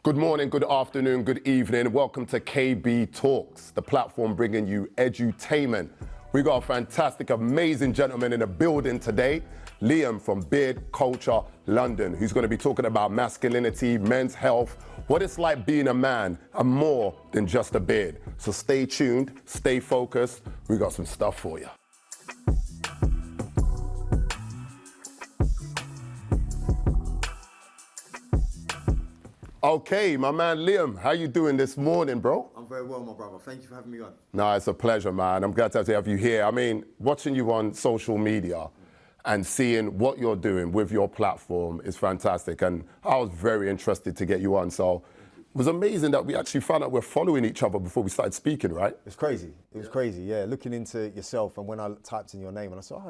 Good morning, good afternoon, good evening. Welcome to KB Talks, the platform bringing you edutainment. We got a fantastic, amazing gentleman in the building today, Liam from Beardculture London, who's going to be talking about masculinity, men's health, what it's like being a man, and more than just a beard. So stay tuned, stay focused. We got some stuff for you. Okay, my man Liam, how you doing this morning, bro? I'm very well, my brother. Thank you for having me on. No, it's a pleasure, man. I'm glad to have you here. I mean, watching you on social media and seeing what you're doing with your platform is fantastic. And I was very interested to get you on. So it was amazing that we actually found out we're following each other before we started speaking, right? It's crazy. It was crazy, yeah. Looking into yourself, and when I typed in your name and I saw,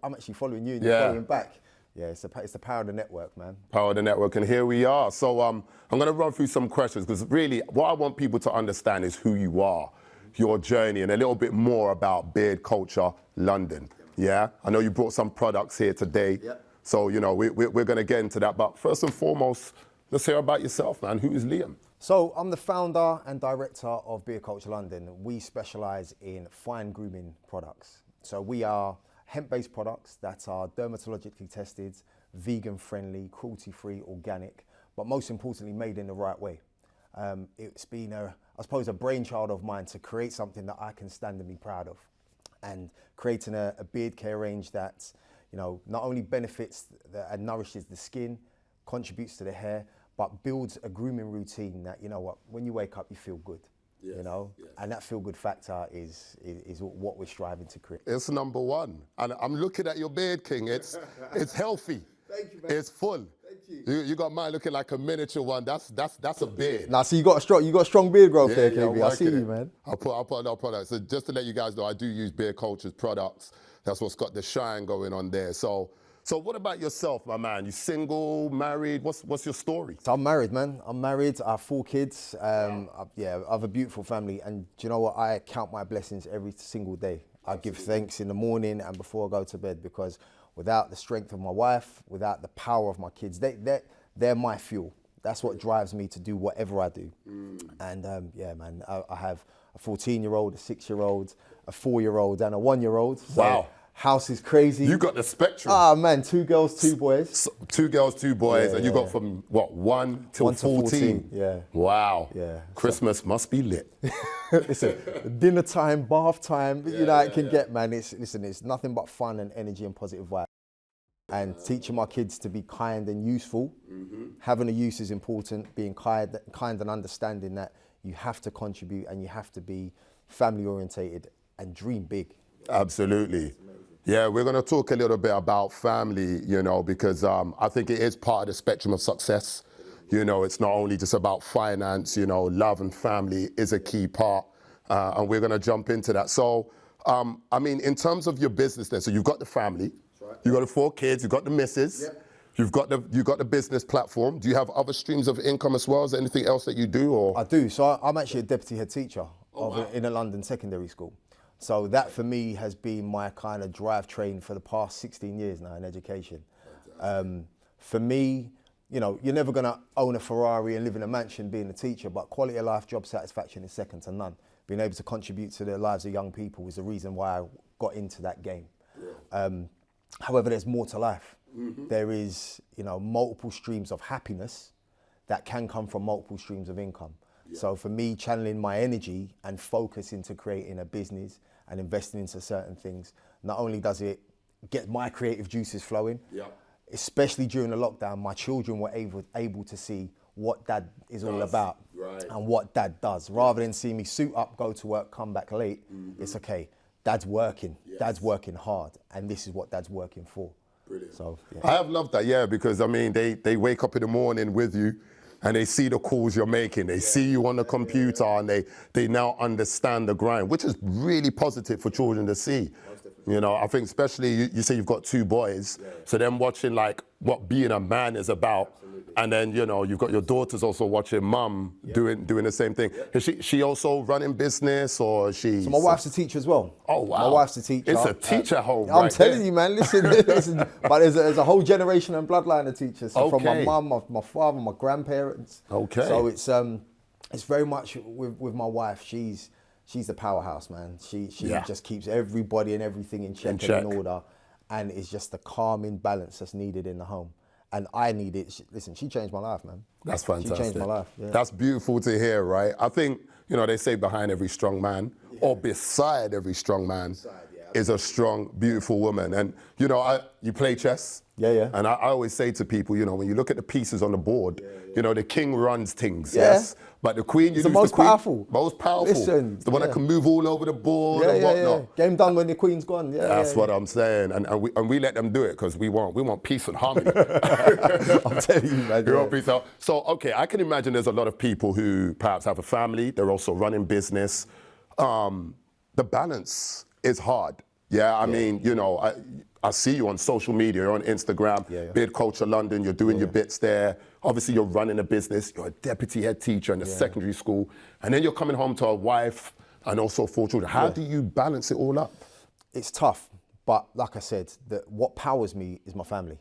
I'm actually following you and you're following back. Yeah, it's the power of the network, man. Power of the network, and here we are. So I'm going to run through some questions because really what I want people to understand is who you are, your journey, and a little bit more about Beardculture London. Yeah, I know you brought some products here today. Yeah. So, you know, we're going to get into that. But first and foremost, let's hear about yourself, man. Who is Liam? So I'm the founder and director of Beardculture London. We specialize in fine grooming products. So we are hemp-based products that are dermatologically tested, vegan-friendly, cruelty-free, organic, but most importantly, made in the right way. It's been, I suppose, a brainchild of mine to create something that I can stand and be proud of. And creating a beard care range that, you know, not only benefits and nourishes the skin, contributes to the hair, but builds a grooming routine that, you know what, when you wake up, you feel good. Yes, you know, yes. And that feel-good factor is what we're striving to create. It's number one. And I'm looking at your beard, King. It's healthy. Thank you, man. It's full. Thank you. You got mine looking like a miniature one. That's a beard. Now, so you got a strong beard growth there, KB. I see you, man. I'll put another product. So just to let you guys know, I do use Beardculture's products. That's what's got the shine going on there. So what about yourself, my man? You single, married? What's your story? So I'm married, man. I'm married. I have 4 kids. I have a beautiful family. And do you know what? I count my blessings every single day. I give thanks in the morning and before I go to bed, because without the strength of my wife, without the power of my kids, they're my fuel. That's what drives me to do whatever I do. And yeah, man, I have a 14-year-old, a 6-year-old, a 4-year-old, and a 1-year-old. So wow. House is crazy. You got the spectrum. Ah, man, 2 girls, 2 boys. So, 2 girls, 2 boys, and you got from, what, 1 till 14? Yeah. Wow. Yeah. Christmas must be lit. Listen, dinner time, bath time, you know, it can get, man. It's nothing but fun and energy and positive vibes. And teaching my kids to be kind and useful. Having a use is important, being kind and understanding that you have to contribute and you have to be family orientated and dream big. Absolutely. Yeah, we're going to talk a little bit about family, you know, because I think it is part of the spectrum of success. You know, it's not only just about finance, you know, love and family is a key part, and we're going to jump into that. So, I mean, in terms of your business then, so you've got the family, you've got the 4 kids, you've got the missus, you've got the business platform. Do you have other streams of income as well? Is there anything else that you do? Or? I do. So I'm actually a deputy head teacher in a London secondary school. So that for me has been my kind of drivetrain for the past 16 years now in education. For me, you know, you're never going to own a Ferrari and live in a mansion being a teacher, but quality of life, job satisfaction is second to none. Being able to contribute to the lives of young people is the reason why I got into that game. However, there's more to life. There is, you know, multiple streams of happiness that can come from multiple streams of income. So for me, channeling my energy and focus into creating a business and investing into certain things, not only does it get my creative juices flowing, especially during the lockdown, my children were able to see what dad is all about and what dad does. Rather than seeing me suit up, go to work, come back late, it's okay, dad's working, dad's working hard, and this is what dad's working for. Brilliant. So, yeah. I have loved that, because I mean, they wake up in the morning with you, and they see the calls you're making. They see you on the computer, and they now understand the grind, which is really positive for children to see. You know, I think especially you say you've got 2 boys, so them watching like what being a man is about. And then, you know, you've got your daughters also watching mum doing the same thing. Is she also running business, or is she? So my wife's a teacher as well. Oh, wow. My wife's a teacher. It's a teacher home, I'm right telling there. you, man, listen. But there's a whole generation and bloodline of teachers. So from my Okay. mum, my father, my grandparents. Okay. So it's very much with my wife. She's the powerhouse, man. She just keeps everybody and everything in check and in order. And it's just the calming balance that's needed in the home. And I need it. Listen, she changed my life, man. That's fantastic. She changed my life. Yeah. That's beautiful to hear, right? I think, you know, they say behind every strong man, or beside every strong man, is a strong, beautiful woman. And, you know, you play chess. Yeah. And I always say to people, you know, when you look at the pieces on the board, you know, the king runs things, yes? But the queen, It's the most powerful. Most powerful. Listen, It's the one that can move all over the board and whatnot. Game done when the queen's gone. That's what I'm saying. And we let them do it because we want peace and harmony. I'm telling you, man. We want peace. So, okay, I can imagine there's a lot of people who perhaps have a family, they're also running business. The balance is hard. Yeah, I mean, you know, I see you on social media, you're on Instagram, Beardculture London, you're doing your bits there. Obviously, you're running a business, you're a deputy head teacher in a secondary school, and then you're coming home to a wife and also 4 children. How do you balance it all up? It's tough, but like I said, what powers me is my family.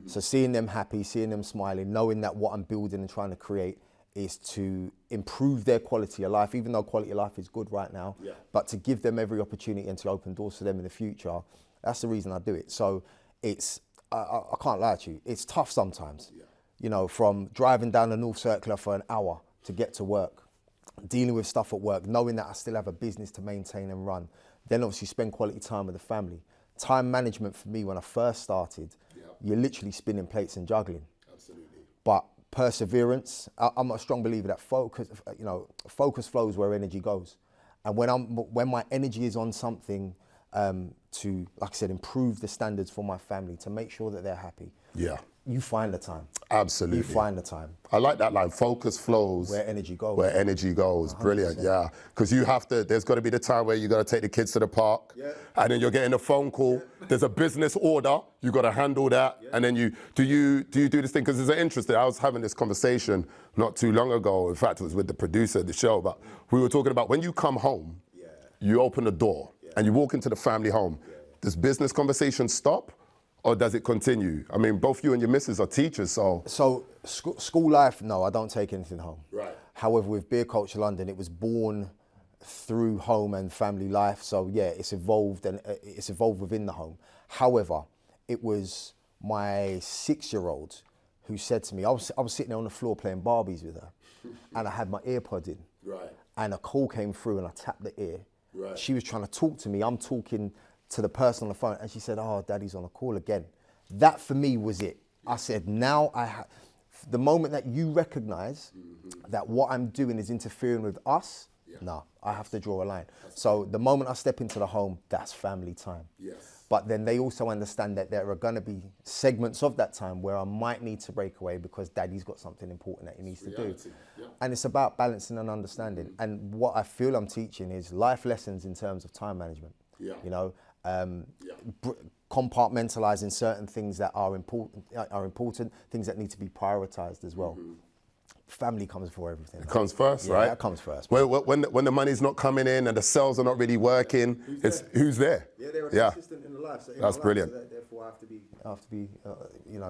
So seeing them happy, seeing them smiling, knowing that what I'm building and trying to create is to improve their quality of life, even though quality of life is good right now, but to give them every opportunity and to open doors for them in the future. That's the reason I do it. So it's, I can't lie to you, it's tough sometimes. You know, from driving down the North Circular for an hour to get to work, dealing with stuff at work, knowing that I still have a business to maintain and run, then obviously spend quality time with the family. Time management for me when I first started, you're literally spinning plates and juggling. Absolutely. But perseverance, I'm a strong believer that focus flows where energy goes. And when my energy is on something to, like I said, improve the standards for my family, to make sure that they're happy, you find the time. Absolutely. You find the time. I like that line, focus flows. Where energy goes. Where energy goes, 100%. Brilliant, yeah. Because there's got to be the time where you got to take the kids to the park, and then you're getting a phone call, there's a business order, you got to handle that, and then do you do this thing? Because it's interesting, I was having this conversation not too long ago, in fact it was with the producer of the show, but we were talking about when you come home, you open the door, and you walk into the family home, does business conversation stop? Or does it continue? I mean, both you and your missus are teachers, so... So, school life, no, I don't take anything home. Right. However, with Beardculture London, it was born through home and family life. So, yeah, it's evolved and it's evolved within the home. However, it was my 6-year-old who said to me, I was sitting there on the floor playing Barbies with her, and I had my earpod in. Right. And a call came through and I tapped the ear. Right. She was trying to talk to me. I'm talking to the person on the phone, and she said, "Oh, Daddy's on a call again." That for me was it. I said, now the moment that you recognize that what I'm doing is interfering with us, no, I have to draw a line. So the moment I step into the home, that's family time. Yes. But then they also understand that there are going to be segments of that time where I might need to break away because Daddy's got something important that he needs to do. And it's about balancing and understanding. And what I feel I'm teaching is life lessons in terms of time management. You know, compartmentalizing certain things that are important, things that need to be prioritized as well. Family comes before everything. It comes first, right? That comes first. When the money's not coming in and the sales are not really working, who's there? Yeah, they're consistent in the life. So that's brilliant. So therefore, I have to be,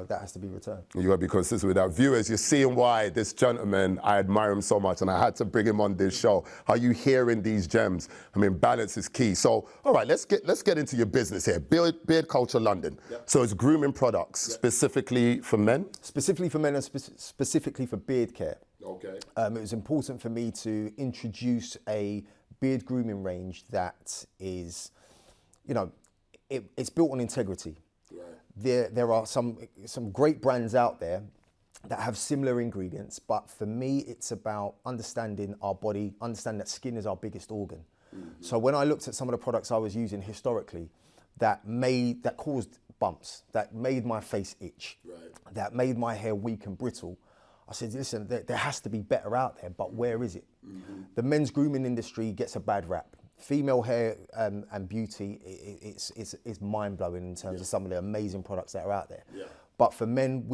that has to be returned. You got to be consistent with that. Viewers, you're seeing why this gentleman, I admire him so much, and I had to bring him on this show. Are you hearing these gems? I mean, balance is key. So, all right, let's get into your business here. Beardculture London. So it's grooming products specifically for men? Specifically for men and specifically for beard care. Okay. It was important for me to introduce a beard grooming range that is, it's built on integrity. Right. There are some great brands out there that have similar ingredients, but for me, it's about understanding our body, understanding that skin is our biggest organ. So when I looked at some of the products I was using historically, that caused bumps, that made my face itch, that made my hair weak and brittle, I said, listen, there has to be better out there, but where is it? The men's grooming industry gets a bad rap female hair and beauty, it's mind-blowing in terms of some of the amazing products that are out there. Yeah. But for men,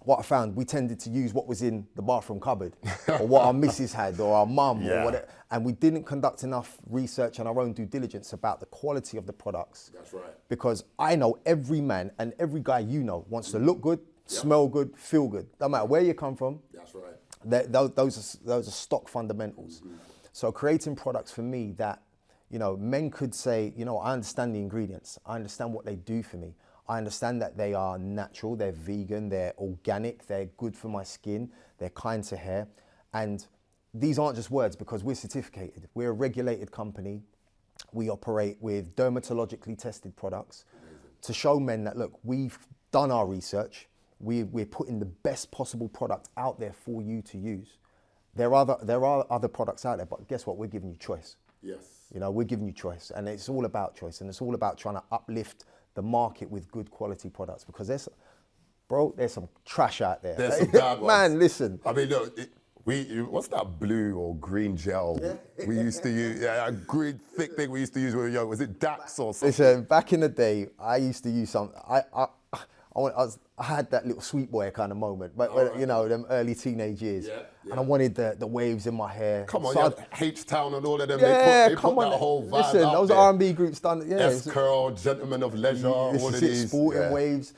what I found, we tended to use what was in the bathroom cupboard or what our missus had or our mum or whatever. And we didn't conduct enough research and our own due diligence about the quality of the products. That's right. Because I know every man and every guy you know wants to look good, smell good, feel good. No matter where you come from. That's right. Those are stock fundamentals. So creating products for me that, men could say, I understand the ingredients. I understand what they do for me. I understand that they are natural, they're vegan, they're organic, they're good for my skin, they're kind to hair. And these aren't just words because we're certificated. We're a regulated company. We operate with dermatologically tested products to show men that, look, we've done our research. We're putting the best possible product out there for you to use. There are other products out there, but guess what? We're giving you choice. Yes. We're giving you choice, and it's all about choice, and it's all about trying to uplift the market with good quality products because there's some trash out there. There's some bad ones. Man, listen. I mean, look, what's that blue or green gel we used to use? Yeah, a green thick thing we used to use when we were young. Was it Dax or something? Listen, back in the day, I used to use some. I had that little sweet boy kind of moment, but them early teenage years, and I wanted the waves in my hair. Come on, so H-Town and all of them. Yeah, they put that whole vibe Listen, out those there. R&B groups done. Yeah, S-Curl, Gentlemen of Leisure, all of these. Sporting waves.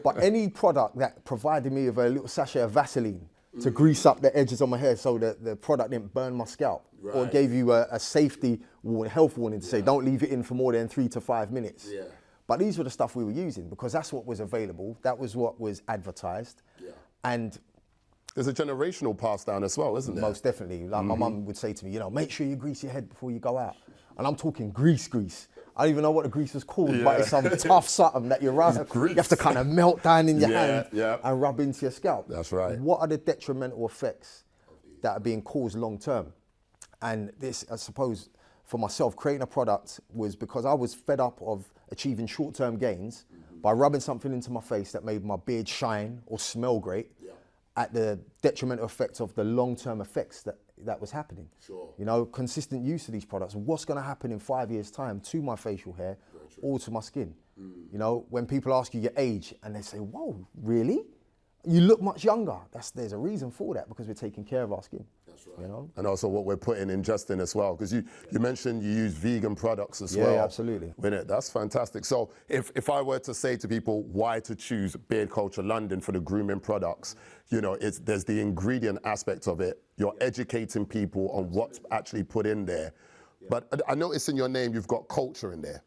But any product that provided me with a little sachet of Vaseline to grease up the edges of my hair so that the product didn't burn my scalp, or gave you a safety warning, health warning to say don't leave it in for more than 3 to 5 minutes. Yeah. But these were the stuff we were using because that's what was available. That was what was advertised. Yeah. And there's a generational pass down as well, isn't there? Most definitely. Like my mum would say to me, make sure you grease your head before you go out. And I'm talking grease. I don't even know what the grease was called, but it's some tough something that you rub. You have to kind of melt down in your hand and rub into your scalp. That's right. What are the detrimental effects that are being caused long term? And this, I suppose, for myself, creating a product was because I was fed up of achieving short-term gains by rubbing something into my face that made my beard shine or smell great at the detrimental effects of the long-term effects that was happening. Sure. Consistent use of these products. What's going to happen in 5 years' time to my facial hair or to my skin? When people ask you your age and they say, whoa, really? You look much younger. There's a reason for that because we're taking care of our skin. That's right. And also what we're putting in Justin as well, because you mentioned you use vegan products as well. Yeah, absolutely. That's fantastic. So if I were to say to people why to choose Beardculture London for the grooming products, there's the ingredient aspect of it. You're educating people on what's actually put in there. Yeah. But I noticed in your name you've got culture in there.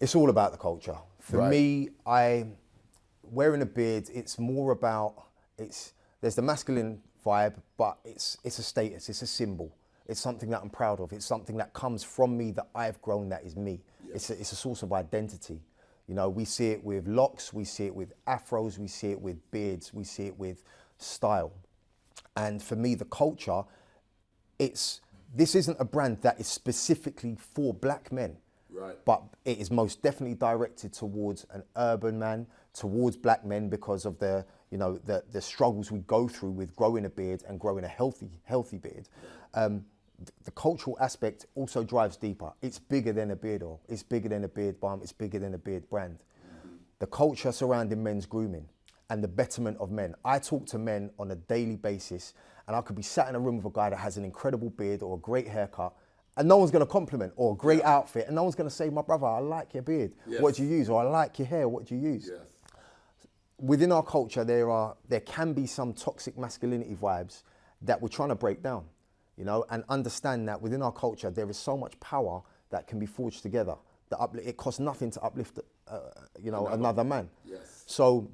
It's all about the culture. For me, wearing a beard, it's more about, there's the masculine vibe, but it's a status, it's a symbol. It's something that I'm proud of. It's something that comes from me, that I've grown, that is me. Yeah. It's a source of identity. We see it with locks, we see it with afros, we see it with beards, we see it with style. And for me, the culture, this isn't a brand that is specifically for black men. Right. But it is most definitely directed towards an urban man, towards black men because of the struggles we go through with growing a beard and growing a healthy beard. The cultural aspect also drives deeper. It's bigger than a beard oil. It's bigger than a beard balm. It's bigger than a beard brand. The culture surrounding men's grooming and the betterment of men. I talk to men on a daily basis, and I could be sat in a room with a guy that has an incredible beard or a great haircut, and no one's going to compliment, or a great outfit, and no one's going to say, my brother, I like your beard. Yes. What do you use? Or I like your hair. What do you use? Yes. Within our culture, there can be some toxic masculinity vibes that we're trying to break down, and understand that within our culture, there is so much power that can be forged together. It costs nothing to uplift, another man. Yes. So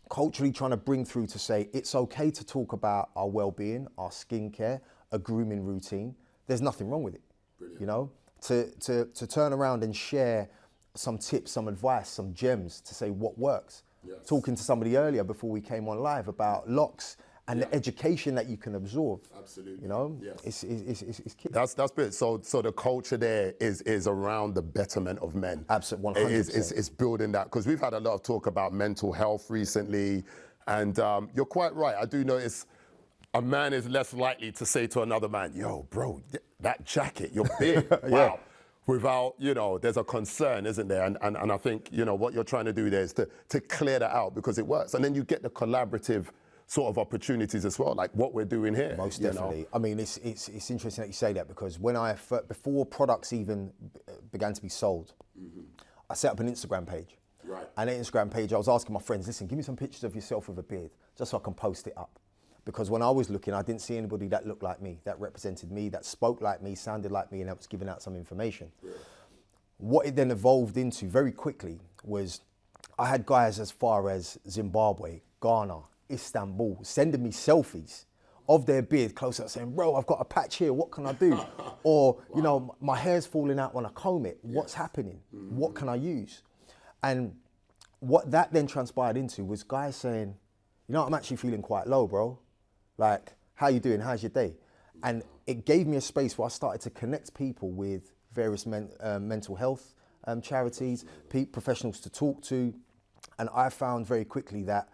culturally trying to bring through to say, it's okay to talk about our well-being, our skincare, a grooming routine. There's nothing wrong with it. Brilliant. To turn around and share some tips, some advice, some gems to say what works. Yes. Talking to somebody earlier before we came on live about locks and the education that you can absorb. Absolutely. Yes. It's key. That's good. So the culture there is around the betterment of men. Absolutely, 100%. It's building that, because we've had a lot of talk about mental health recently, and you're quite right. I do notice a man is less likely to say to another man, yo, bro, that jacket, your beard, wow. Without, you know, there's a concern, isn't there? And I think, you know, what you're trying to do there is to clear that out because it works. And then you get the collaborative sort of opportunities as well, like what we're doing here. Most definitely. I mean, it's interesting that you say that because when before products even began to be sold, I set up an Instagram page. Right. And an Instagram page, I was asking my friends, listen, give me some pictures of yourself with a beard, just so I can post it up. Because when I was looking, I didn't see anybody that looked like me, that represented me, that spoke like me, sounded like me, and that was giving out some information. Yeah. What it then evolved into very quickly was I had guys as far as Zimbabwe, Ghana, Istanbul, sending me selfies of their beard close up saying, bro, I've got a patch here, what can I do? Or, you know, my hair's falling out when I comb it, what's happening? What can I use? And what that then transpired into was guys saying, you know, I'm actually feeling quite low, bro. Like, how you doing? How's your day? And it gave me a space where I started to connect people with various mental health charities, professionals to talk to. And I found very quickly that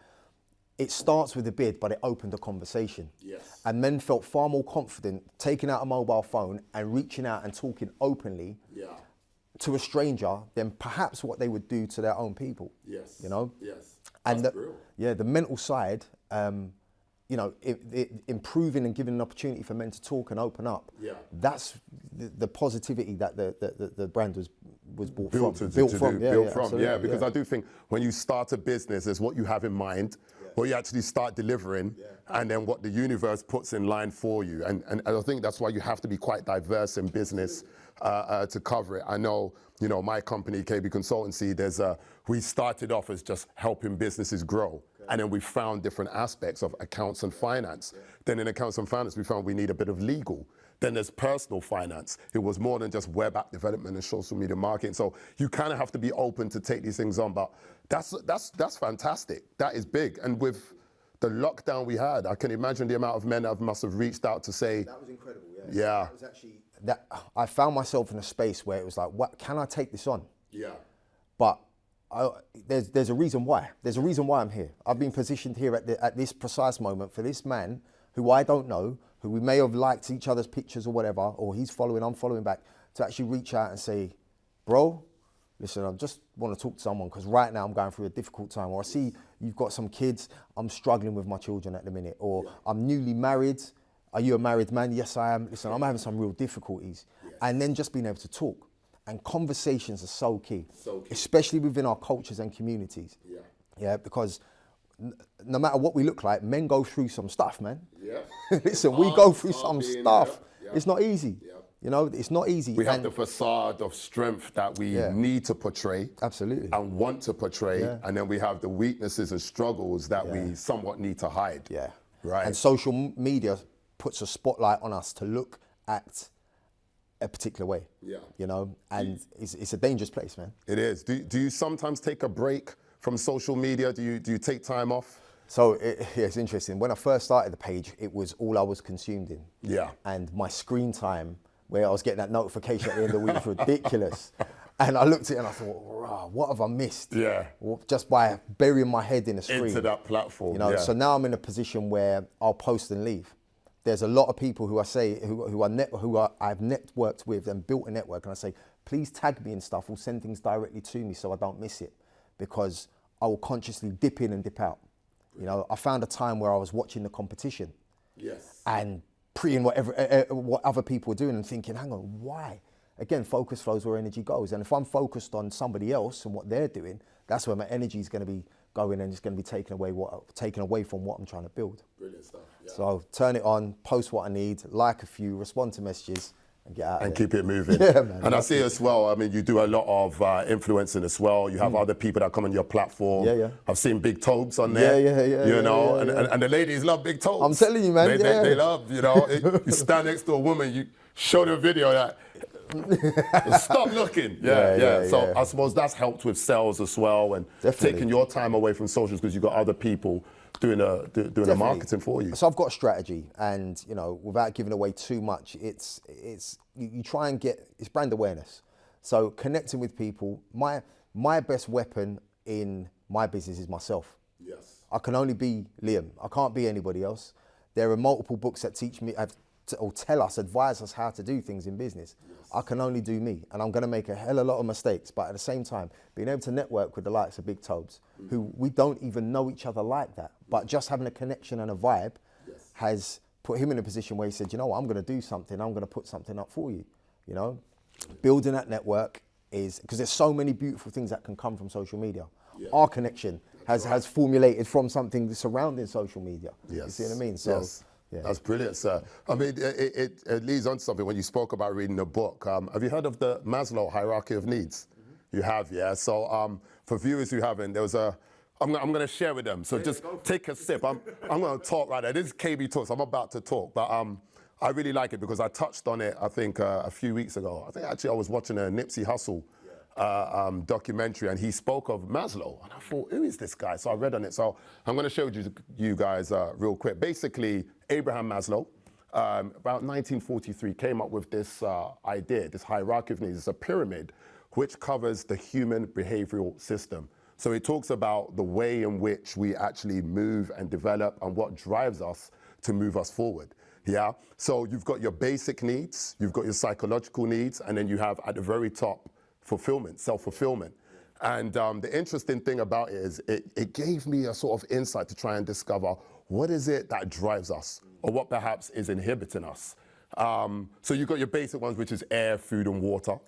it starts with a beard, but it opened a conversation. Yes. And men felt far more confident taking out a mobile phone and reaching out and talking openly to a stranger than perhaps what they would do to their own people. Yes. You know? Yes. And the mental side, you know, improving and giving an opportunity for men to talk and open up. Yeah. That's the positivity that the brand was built from. Yeah, because I do think when you start a business, there's what you have in mind, what you actually start delivering, and then what the universe puts in line for you. And I think that's why you have to be quite diverse in business to cover it. I know, you know, my company, KB Consultancy, we started off as just helping businesses grow. And then we found different aspects of accounts and finance. Then in accounts and finance, we found we need a bit of legal. Then there's personal finance. It was more than just web app development and social media marketing. So you kind of have to be open to take these things on. But that's fantastic. That is big. And with the lockdown we had, I can imagine the amount of men that must have reached out to say. That was incredible, yeah. That was actually, I found myself in a space where it was like, what, can I take this on? Yeah. But there's a reason why. There's a reason why I'm here. I've been positioned here at this precise moment for this man who I don't know, who we may have liked each other's pictures or whatever, or he's following, I'm following back, to actually reach out and say, bro, listen, I just want to talk to someone because right now I'm going through a difficult time, or I see you've got some kids, I'm struggling with my children at the minute, or I'm newly married. Are you a married man? Yes, I am. Listen, I'm having some real difficulties. And then just being able to talk. And conversations are so key, especially within our cultures and communities. Yeah, because no matter what we look like, men go through some stuff, man. Yeah. Listen, we go through some stuff. It's not easy. You know, it's not easy. We have the facade of strength that we need to portray. Absolutely. And want to portray. And then we have the weaknesses and struggles that we somewhat need to hide. Yeah. Right. And social media puts a spotlight on us to look at a particular way, you know, and it's a dangerous place, man. It is. Do you sometimes take a break from social media? Do you take time off? So it's interesting. When I first started the page, it was all I was consumed in. Yeah. And my screen time, where I was getting that notification at the end of the week, was ridiculous. And I looked at it and I thought, wow, what have I missed? Yeah. Just by burying my head in a screen. Into that platform. You know. So now I'm in a position where I'll post and leave. There's a lot of people who I've networked with and built a network, and I say, please tag me and stuff, or send things directly to me so I don't miss it, because I will consciously dip in and dip out. You know, I found a time where I was watching the competition and preying what other people were doing and thinking, hang on, why? Again, focus flows where energy goes. And if I'm focused on somebody else and what they're doing, that's where my energy is going to be going, and it's going to be taken away from what I'm trying to build. Brilliant stuff. Yeah. So turn it on, post what I need, like a few, respond to messages, and get out. And keep it moving. Yeah, man. And I see as well, I mean, you do a lot of influencing as well. You have other people that come on your platform. Yeah. I've seen Big Tobes on there. Yeah. You know, and the ladies love Big Tobes. I'm telling you, man. They love, you know, you stand next to a woman, you show the video that, stop looking. So I suppose that's helped with sales as well, and taking your time away from socials because you've got other people doing the marketing for you. So I've got a strategy, and you know, without giving away too much, it's you try and it's brand awareness. So connecting with people, my best weapon in my business is myself. Yes. I can only be Liam. I can't be anybody else. There are multiple books that teach me, or tell us, advise us how to do things in business. Yes. I can only do me, and I'm going to make a hell of a lot of mistakes. But at the same time, being able to network with the likes of Big Tobes, who we don't even know each other like that, but just having a connection and a vibe has put him in a position where he said, you know what, I'm going to do something. I'm going to put something up for you. You know, building that network is, because there's so many beautiful things that can come from social media. Yeah. Our connection has formulated from something surrounding social media. Yes. You see what I mean? So, yeah. That's brilliant, sir. I mean, it leads on to something when you spoke about reading the book. Have you heard of the Maslow hierarchy of needs? You have, yeah. So for viewers who haven't, there was I'm going to share with them. So just take a sip. I'm going to talk right now. This is KB Talks. I'm about to talk, but I really like it because I touched on it, I think, a few weeks ago. I think actually I was watching a Nipsey Hussle documentary, and he spoke of Maslow, and I thought, who is this guy? So I read on it. So I'm going to show you guys real quick. Basically, Abraham Maslow, about 1943, came up with this idea, this hierarchy of needs. It's a pyramid which covers the human behavioral system. So it talks about the way in which we actually move and develop and what drives us to move us forward. Yeah. So you've got your basic needs, you've got your psychological needs, and then you have at the very top fulfillment, self-fulfillment. And the interesting thing about it is it gave me a sort of insight to try and discover what is it that drives us, or what perhaps is inhibiting us. So you've got your basic ones, which is air, food, and water.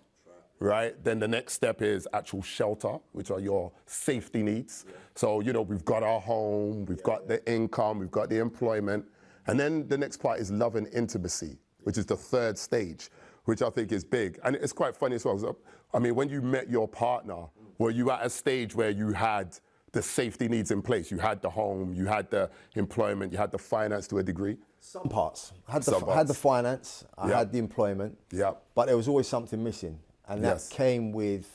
Right? Then the next step is actual shelter, which are your safety needs. Yeah. So, you know, we've got our home, we've got the income, we've got the employment. And then the next part is love and intimacy, which is the third stage, which I think is big. And it's quite funny as well. I mean, when you met your partner, were you at a stage where you had the safety needs in place? You had the home, you had the employment, you had the finance to a degree? Some parts. I had the finance, I had the employment, but there was always something missing. And that came with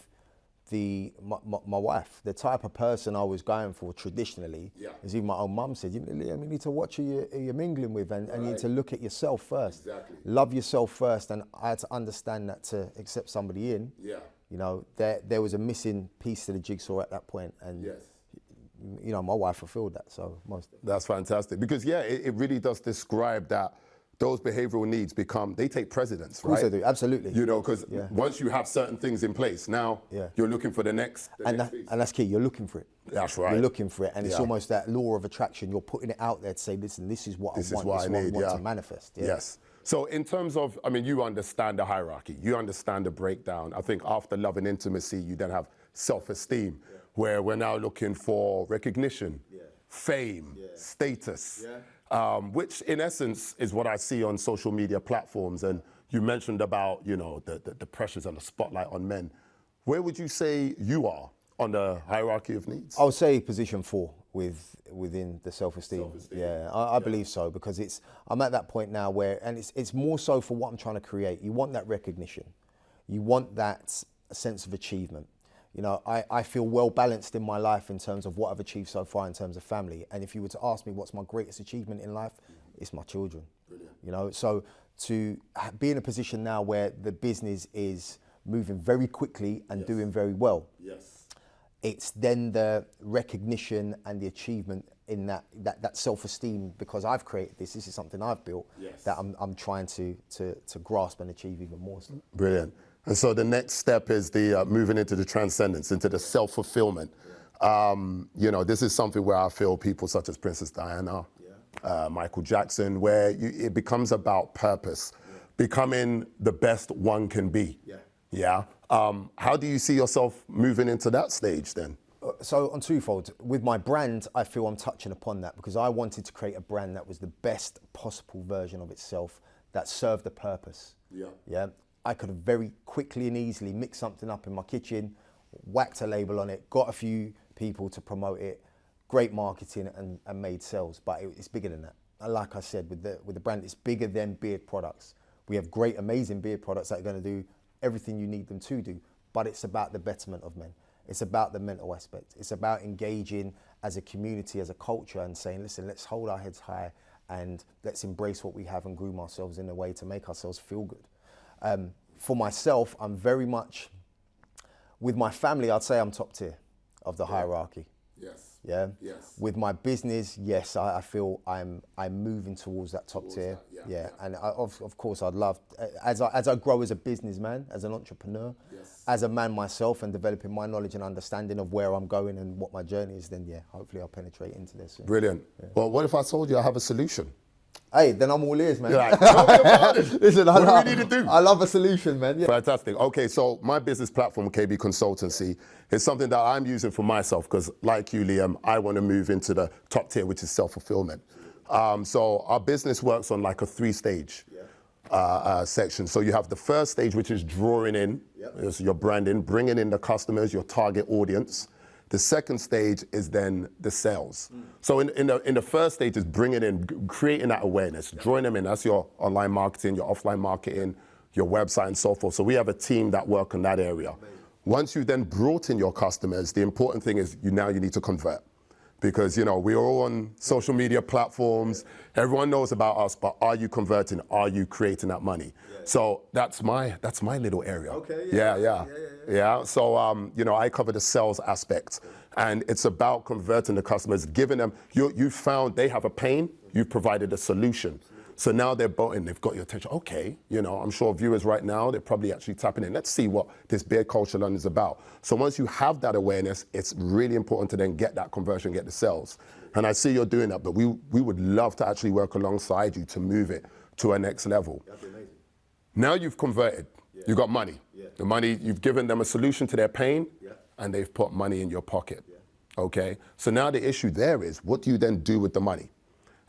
my wife. The type of person I was going for traditionally, as even my own mum said, you need to watch who you're mingling with, and you need to look at yourself first. Exactly. Love yourself first. And I had to understand that to accept somebody in, you know, there was a missing piece to the jigsaw at that point. And you know, my wife fulfilled that. So that's fantastic, because it really does describe that those behavioral needs they take precedence, right? Of course they do, absolutely. You know, because once you have certain things in place, now you're looking for the next and that's key, you're looking for it. That's right. You're looking for it, and it's almost that law of attraction. You're putting it out there to say, listen, this is what I want to manifest. Yeah. Yes. So in terms of, I mean, you understand the hierarchy, you understand the breakdown. I think after love and intimacy, you then have self-esteem, where we're now looking for recognition, fame, status. Which in essence is what I see on social media platforms. And you mentioned about, you know, the pressures and the spotlight on men. Where would you say you are on the hierarchy of needs? I would say position 4 within the self-esteem. I believe so, because I'm at that point now where, and it's more so for what I'm trying to create. You want that recognition. You want that sense of achievement. You know, I feel well balanced in my life in terms of what I've achieved so far in terms of family. And if you were to ask me what's my greatest achievement in life, it's my children. Brilliant. You know, so to be in a position now where the business is moving very quickly and doing very well, it's then the recognition and the achievement in that self-esteem, because I've created this is something I've built, that I'm trying to grasp and achieve even more so. Brilliant. And so the next step is the moving into the transcendence, into the self-fulfillment. You know, this is something where I feel people such as Princess Diana, Michael Jackson, where it becomes about purpose, becoming the best one can be. How do you see yourself moving into that stage then? So on twofold, with my brand, I feel I'm touching upon that, because I wanted to create a brand that was the best possible version of itself, that served the purpose. I could have very quickly and easily mixed something up in my kitchen, whacked a label on it, got a few people to promote it, great marketing, and made sales. But it's bigger than that. And like I said, with the brand, it's bigger than beard products. We have great, amazing beard products that are going to do everything you need them to do. But it's about the betterment of men. It's about the mental aspect. It's about engaging as a community, as a culture, and saying, listen, let's hold our heads high and let's embrace what we have and groom ourselves in a way to make ourselves feel good. For myself, I'm very much, with my family, I'd say I'm top tier of the hierarchy. Yeah. Yes. With my business, yes, I feel I'm moving towards that top tier. That, yeah. And of course, I'd love as I grow as a businessman, as an entrepreneur, as a man myself, and developing my knowledge and understanding of where I'm going and what my journey is. Then hopefully I'll penetrate into this. Brilliant. Yeah. Well, what if I told you I have a solution? Hey, then I'm all ears, man. You're like, tell me about it. Listen, what do we need to do? I love a solution, man. Yeah. Fantastic. Okay, so my business platform, KB Consultancy, is something that I'm using for myself because, like you, Liam, I want to move into the top tier, which is self-fulfillment. So our business works on like a 3-stage section. So you have the first stage, which is drawing in, is your branding, bringing in the customers, your target audience. The second stage is then the sales. So in the first stage is bringing in, creating that awareness, drawing them in. That's your online marketing, your offline marketing, your website and so forth. So we have a team that work on that area. Once you've then brought in your customers, the important thing is you need to convert. Because, you know, we're all on social media platforms. Everyone knows about us, but are you converting? Are you creating that money? So that's my little area. Okay. Yeah. So, you know, I cover the sales aspect, and it's about converting the customers, giving them, you found they have a pain, you've provided a solution. So now they're bought in, they've got your attention. Okay, you know, I'm sure viewers right now, they're probably actually tapping in. Let's see what this Beardculture London is about. So once you have that awareness, it's really important to then get that conversion, get the sales. And I see you're doing that, but we would love to actually work alongside you to move it to a next level. That'd be amazing. Now you've converted, you've got money. The money, you've given them a solution to their pain, and they've put money in your pocket. Okay, so now the issue there is, what do you then do with the money?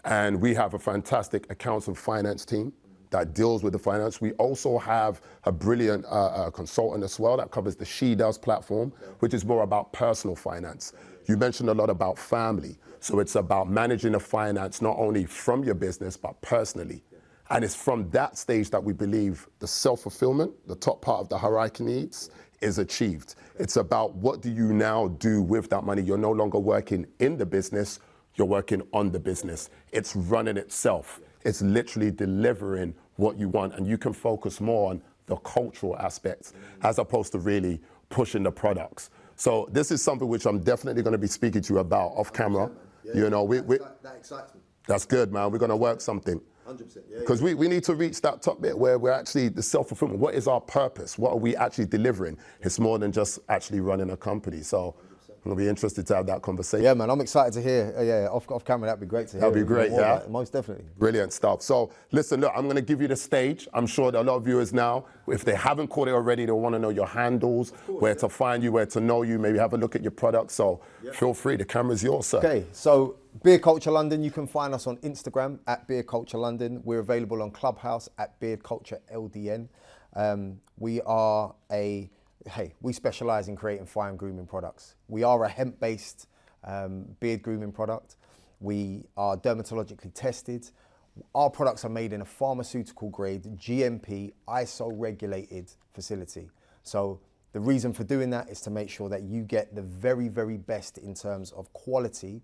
And we have a fantastic accounts and finance team that deals with the finance. We also have a brilliant consultant as well that covers the She Does platform, which is more about personal finance. You mentioned a lot about family. So it's about managing the finance, not only from your business, but personally. And it's from that stage that we believe the self-fulfillment, the top part of the hierarchy needs, is achieved. It's about what do you now do with that money? You're no longer working in the business, you're working on the business. It's running itself. It's literally delivering what you want, and you can focus more on the cultural aspects as opposed to really pushing the products. So this is something which I'm definitely going to be speaking to you about off camera. You know, that excites me. That's good, man. We're going to work something. 100%. Because we need to reach that top bit where we're actually the self-fulfillment. What is our purpose? What are we actually delivering? It's more than just actually running a company. So I'm going to be interested to have that conversation. Yeah, man, I'm excited to hear. Off camera, that'd be great to hear. That'd be great, yeah. Most definitely. Brilliant stuff. So listen, look, I'm going to give you the stage. I'm sure that a lot of viewers now, if they haven't caught it already, they'll want to know your handles, where to find you, where to know you, maybe have a look at your products. So feel free, the camera's yours, sir. Okay, so Beardculture London, you can find us on Instagram at Beardculture London. We're available on Clubhouse at Beardculture LDN. We specialize in creating fine grooming products. We are a hemp-based beard grooming product. We are dermatologically tested. Our products are made in a pharmaceutical grade, GMP, ISO regulated facility. So the reason for doing that is to make sure that you get the very, very best in terms of quality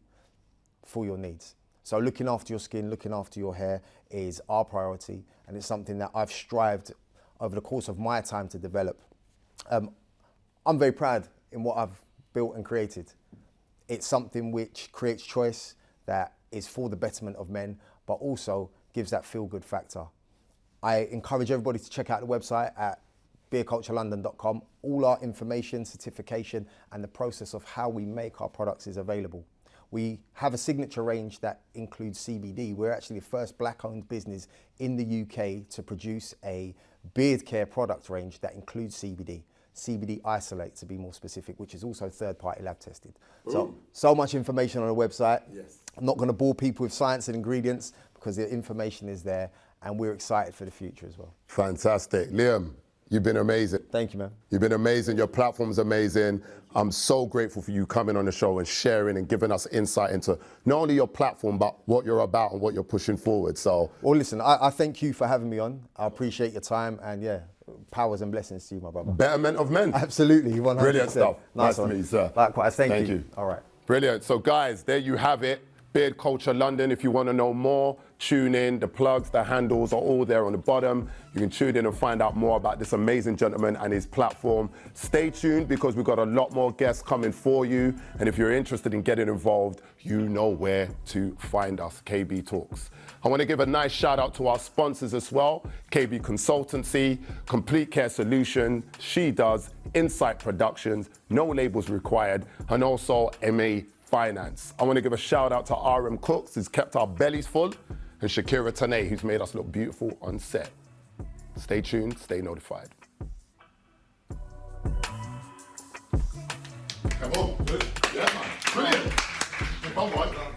for your needs. So looking after your skin, looking after your hair is our priority, and it's something that I've strived over the course of my time to develop. I'm very proud in what I've built and created. It's something which creates choice, that is for the betterment of men, but also gives that feel-good factor. I encourage everybody to check out the website at beardculturelondon.com. All our information, certification, and the process of how we make our products is available. We have a signature range that includes CBD. We're actually the first black-owned business in the UK to produce a beard care product range that includes CBD isolate to be more specific, which is also third-party lab tested. So much information on the website. I'm not going to bore people with science and ingredients because the information is there, and we're excited for the future as well. Fantastic. Liam, you've been amazing. Thank you, man. You've been amazing. Your platform's amazing. I'm so grateful for you coming on the show and sharing and giving us insight into not only your platform, but what you're about and what you're pushing forward. So, well, listen, I thank you for having me on. I appreciate your time, and powers and blessings to you, my brother. Betterment of Men. Absolutely, 100%. Brilliant stuff. Nice to one. meet you, sir. Likewise, thank you. you. All right. Brilliant. So, guys, there you have it. Beardculture London, if you want to know more, tune in. The plugs, the handles are all there on the bottom. You can tune in and find out more about this amazing gentleman and his platform. Stay tuned because we've got a lot more guests coming for you. And if you're interested in getting involved, you know where to find us, KB Talks. I want to give a nice shout out to our sponsors as well. KB Consultancy, Complete Care Solution, She Does, Insight Productions, No Labels Required, and also MA Finance. I want to give a shout out to RM Cooks, who's kept our bellies full, and Shakira Tanay, who's made us look beautiful on set. Stay tuned, stay notified. Come on, good. Yeah, man. Brilliant. Come on.